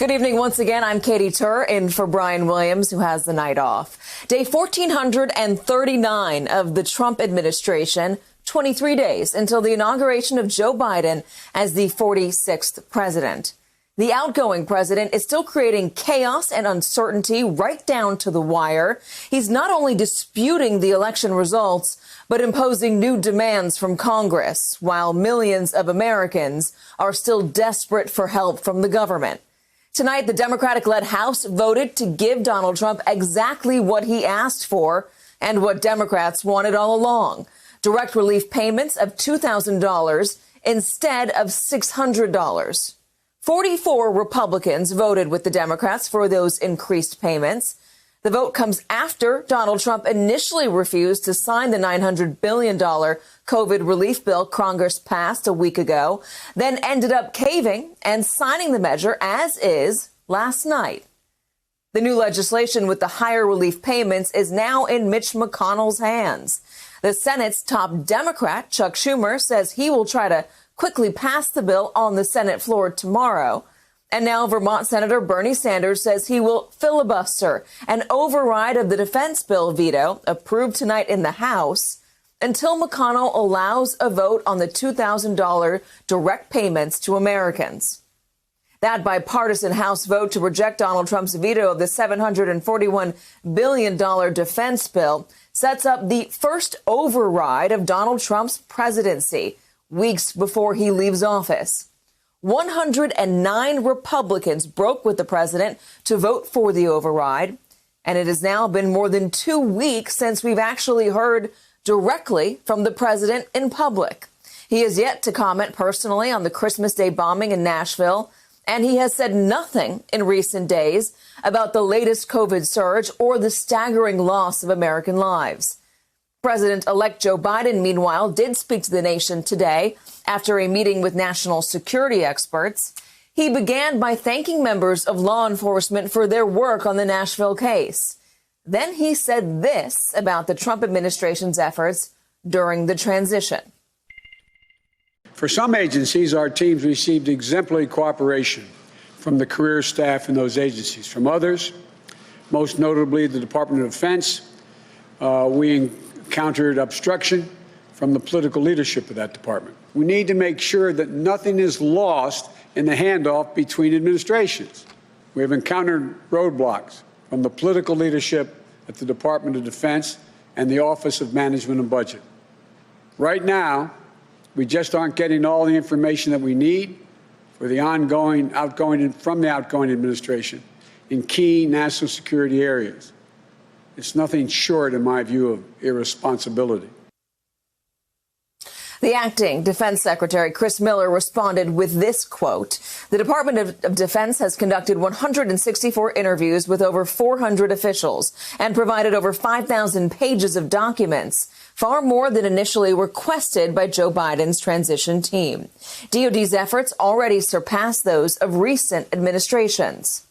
Good evening once again. I'm Katie Tur in for Brian Williams, who has the night off. Day 1439 of the Trump administration, 23 days until the inauguration of Joe Biden as the 46th president. The outgoing president is still creating chaos and uncertainty right down to the wire. He's not only disputing the election results, but imposing new demands from Congress, while millions of Americans are still desperate for help from the government. Tonight, the Democratic-led House voted to give Donald Trump exactly what he asked for and what Democrats wanted all along: direct relief payments of $2,000 instead of $600. 44 Republicans voted with the Democrats for those increased payments. The vote comes after Donald Trump initially refused to sign the $900 billion COVID relief bill Congress passed a week ago, then ended up caving and signing the measure as is last night. The new legislation with the higher relief payments is now in Mitch McConnell's hands. The Senate's top Democrat, Chuck Schumer, says he will try to quickly pass the bill on the Senate floor tomorrow. And now Vermont Senator Bernie Sanders says he will filibuster an override of the defense bill veto approved tonight in the House until McConnell allows a vote on the $2,000 direct payments to Americans. That bipartisan House vote to reject Donald Trump's veto of the $741 billion defense bill sets up the first override of Donald Trump's presidency weeks before he leaves office. 109 Republicans broke with the president to vote for the override, and it has now been more than 2 weeks since we've actually heard directly from the president in public. He has yet to comment personally on the Christmas Day bombing in Nashville, and he has said nothing in recent days about the latest COVID surge or the staggering loss of American lives. President-elect Joe Biden, meanwhile, did speak to the nation today after a meeting with national security experts. He began by thanking members of law enforcement for their work on the Nashville case. Then he said this about the Trump administration's efforts during the transition. For some agencies, our teams received exemplary cooperation from the career staff in those agencies. From others, most notably the Department of Defense, we encountered obstruction from the political leadership of that department. We need to make sure that nothing is lost in the handoff between administrations. We have encountered roadblocks from the political leadership at the Department of Defense and the Office of Management and Budget. Right now, we just aren't getting all the information that we need for the outgoing administration in key national security areas. It's nothing short, in my view, of irresponsibility. The acting Defense Secretary, Chris Miller, responded with this quote: "The Department of Defense has conducted 164 interviews with over 400 officials and provided over 5,000 pages of documents, far more than initially requested by Joe Biden's transition team. DoD's efforts already surpass those of recent administrations."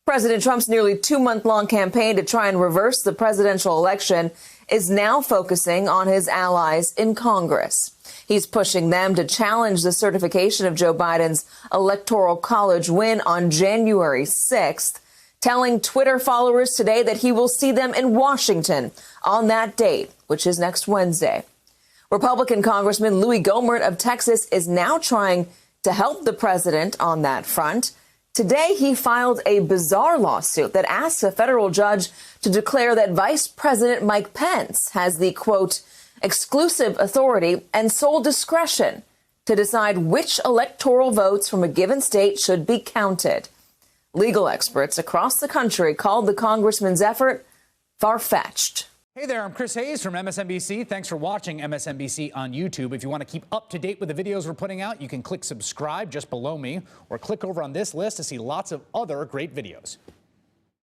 President Trump's nearly 2-month-long campaign to try and reverse the presidential election is now focusing on his allies in Congress. He's pushing them to challenge the certification of Joe Biden's Electoral College win on January 6th, telling Twitter followers today that he will see them in Washington on that date, which is next Wednesday. Republican Congressman Louis Gohmert of Texas is now trying to help the president on that front. Today, he filed a bizarre lawsuit that asks a federal judge to declare that Vice President Mike Pence has the, quote, exclusive authority and sole discretion to decide which electoral votes from a given state should be counted. Legal experts across the country called the congressman's effort far-fetched. Hey there, I'm Chris Hayes from MSNBC. Thanks for watching MSNBC on YouTube. If you want to keep up to date with the videos we're putting out, you can click subscribe just below me or click over on this list to see lots of other great videos.